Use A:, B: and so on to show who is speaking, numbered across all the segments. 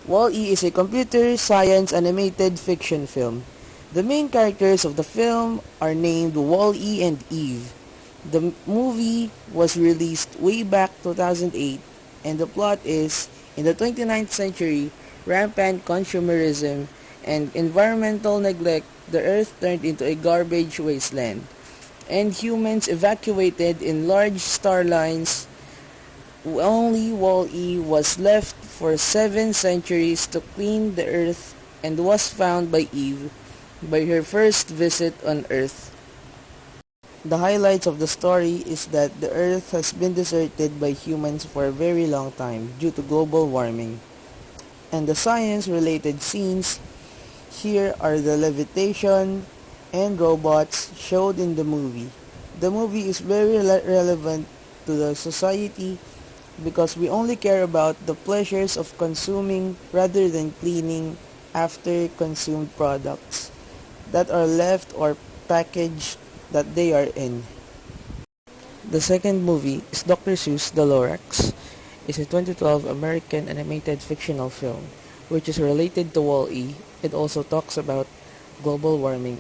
A: Wall-E is a computer science animated fiction film. The main characters of the film are named Wall-E and Eve. The movie was released way back 2008, and the plot is, in the 29th century, rampant consumerism and environmental neglect, the Earth turned into a garbage wasteland, and humans evacuated in large star lines. Only Wall-E was left for 7 centuries to clean the Earth and was found by Eve by her first visit on Earth. The highlights of the story is that the Earth has been deserted by humans for a very long time due to global warming. And the science-related scenes here are the levitation and robots showed in the movie. The movie is very relevant to the society because we only care about the pleasures of consuming rather than cleaning after consumed products that are left or packaged that they are in. The second movie is Dr. Seuss' The Lorax. It's a 2012 American animated fictional film which is related to Wall-E. It also talks about global warming.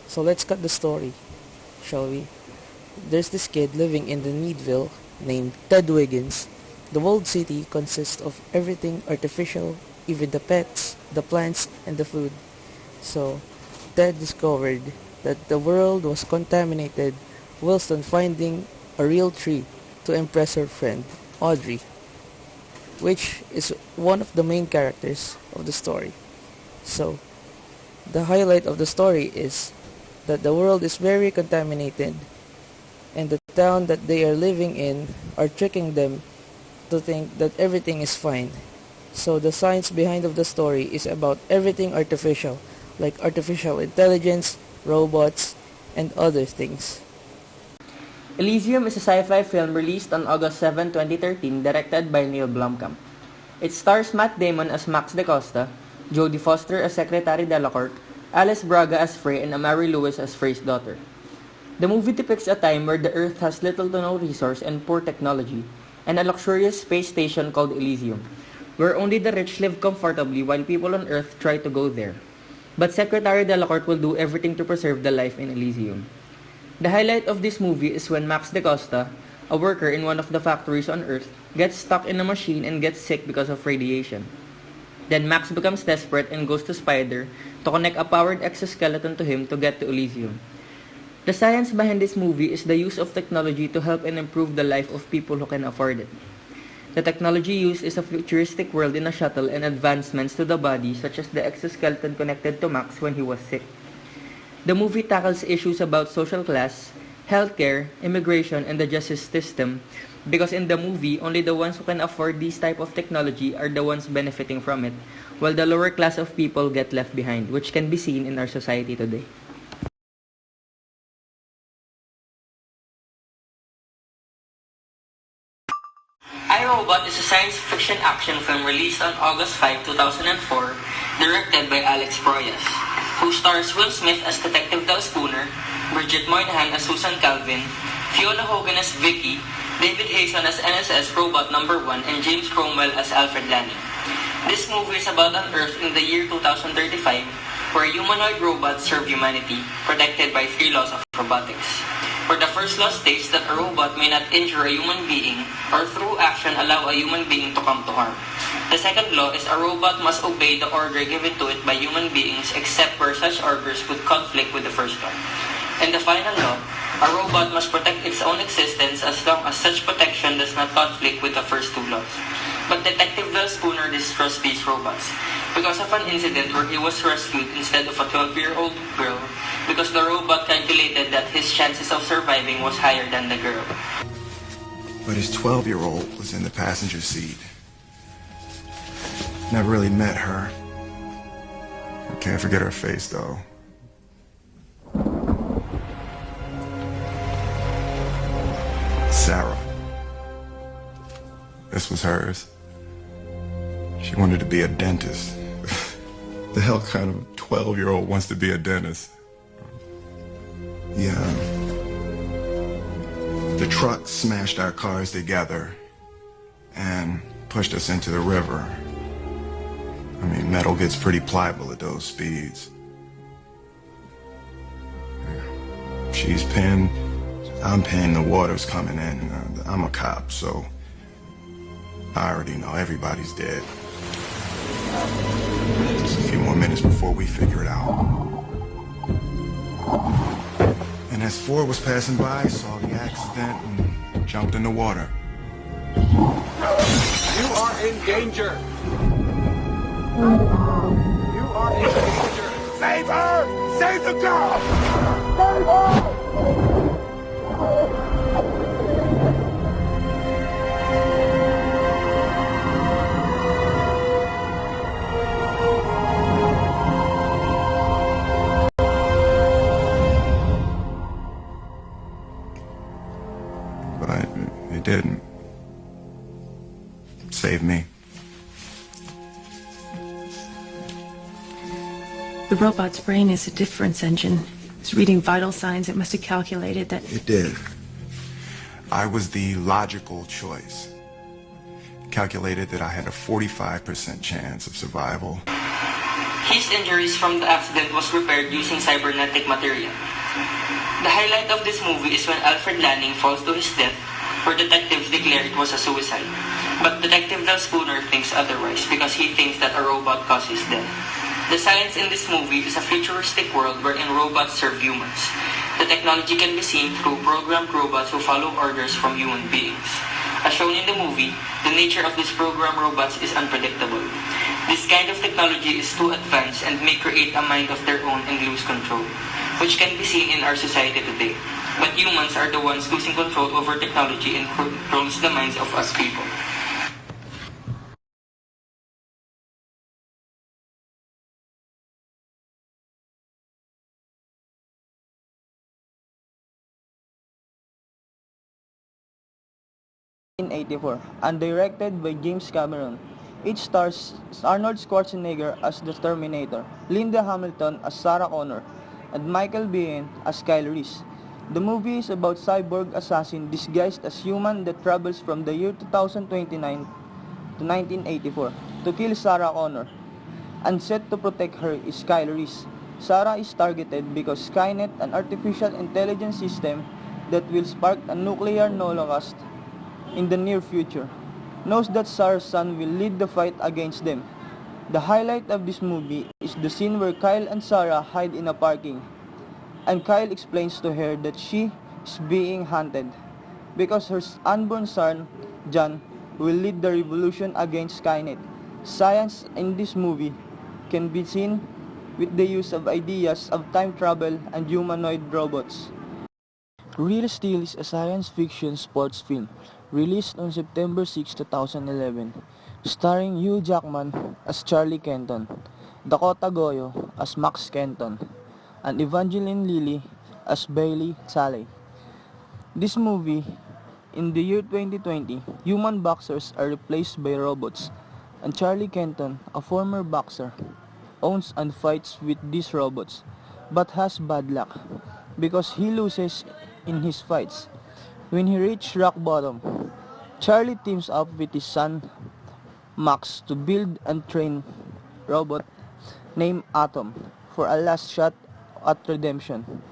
A: So let's cut the story, shall we? There's this kid living in the Needville named Ted Wiggins. The walled city consists of everything artificial, even the pets, the plants, and the food. So, Ted discovered that the world was contaminated whilst on finding a real tree to impress her friend, Audrey, which is one of the main characters of the story. So, the highlight of the story is that the world is very contaminated and the town that they are living in are tricking them to think that everything is fine. So the science behind of the story is about everything artificial, like artificial intelligence, robots, and other things.
B: Elysium is a sci-fi film released on August 7, 2013, directed by Neil Blomkamp. It stars Matt Damon as Max DaCosta, Jodie Foster as Secretary Delacourt, Alice Braga as Frey, and Amari Lewis as Frey's daughter. The movie depicts a time where the Earth has little to no resource and poor technology, and a luxurious space station called Elysium, where only the rich live comfortably while people on Earth try to go there. But Secretary Delacourt will do everything to preserve the life in Elysium. The highlight of this movie is when Max DaCosta, a worker in one of the factories on Earth, gets stuck in a machine and gets sick because of radiation. Then Max becomes desperate and goes to Spider to connect a powered exoskeleton to him to get to Elysium. The science behind this movie is the use of technology to help and improve the life of people who can afford it. The technology used is a futuristic world in a shuttle and advancements to the body such as the exoskeleton connected to Max when he was sick. The movie tackles issues about social class, healthcare, immigration, and the justice system because in the movie, only the ones who can afford this type of technology are the ones benefiting from it, while the lower class of people get left behind, which can be seen in our society today. iRobot is a science fiction action film released on August 5, 2004, directed by Alex Proyas, who stars Will Smith as Detective Del Spooner, Bridget Moynihan as Susan Calvin, Fiona Hogan as Vicky, David Hazen as NSS Robot No. 1, and James Cromwell as Alfred Lanning. This movie is about an Earth in the year 2035, where humanoid robots serve humanity, protected by 3 laws of robotics. Where the first law states that a robot may not injure a human being or through action allow a human being to come to harm. The second law is a robot must obey the order given to it by human beings except where such orders would conflict with the first law. And the final law, a robot must protect its own existence as long as such protection does not conflict with the first 2 laws. But Detective Del Spooner distrusts these robots because of an incident where he was rescued instead of a 12-year-old girl because the robot calculated that his chances of surviving was higher than the girl.
C: But his 12-year-old was in the passenger seat. Never really met her. I can't forget her face, though. Sarah. This was hers. She wanted to be a dentist. The hell kind of 12-year-old wants to be a dentist? Yeah. The truck smashed our cars together and pushed us into the river. I mean, metal gets pretty pliable at those speeds. She's pinned, I'm pinned, the water's coming in. I'm a cop, so I already know everybody's dead. Just a few more minutes before we figure it out. And as Ford was passing by, saw the accident and jumped in the water.
D: You are in danger! You are in danger! Save her! Save the girl! Save her!
C: But it didn't. Save me.
E: The robot's brain is a difference engine. It's reading vital signs. It must have calculated that...
C: It did. I was the logical choice. Calculated that I had a 45% chance of survival.
B: His injuries from the accident was repaired using cybernetic material. The highlight of this movie is when Alfred Lanning falls to his death, where detectives declare it was a suicide. But Detective Del Spooner thinks otherwise because he thinks that a robot caused his death. The science in this movie is a futuristic world wherein robots serve humans. The technology can be seen through programmed robots who follow orders from human beings. As shown in the movie, the nature of these programmed robots is unpredictable. This kind of technology is too advanced and may create a mind of their own and lose control, which can be seen in our society today. But humans are the ones losing control over technology and controls the minds of us people. In 1984 and directed by James Cameron. It stars Arnold Schwarzenegger as the Terminator, Linda Hamilton as Sarah Connor, and Michael Biehn as Kyle Reese. The movie is about cyborg assassin disguised as human that travels from the year 2029 to 1984 to kill Sarah Connor, and set to protect her is Kyle Reese. Sarah is targeted because Skynet, an artificial intelligence system that will spark a nuclear holocaust in the near future, knows that Sarah's son will lead the fight against them. The highlight of this movie is the scene where Kyle and Sarah hide in a parking, and Kyle explains to her that she is being hunted because her unborn son, John, will lead the revolution against Skynet. Science in this movie can be seen with the use of ideas of time travel and humanoid robots. Real Steel is a science fiction sports film released on September 6, 2011, starring Hugh Jackman as Charlie Kenton, Dakota Goyo as Max Kenton, and Evangeline Lilly as Bailey Salley. This movie, in the year 2020, human boxers are replaced by robots, and Charlie Kenton, a former boxer, owns and fights with these robots, but has bad luck because he loses in his fights. When he reaches rock bottom, Charlie teams up with his son Max to build and train robot named Atom for a last shot at redemption.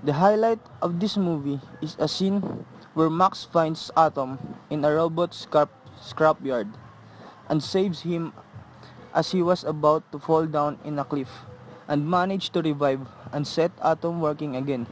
B: The highlight of this movie is a scene where Max finds Atom in a robot scrapyard and saves him as he was about to fall down in a cliff, and managed to revive and set Atom working again.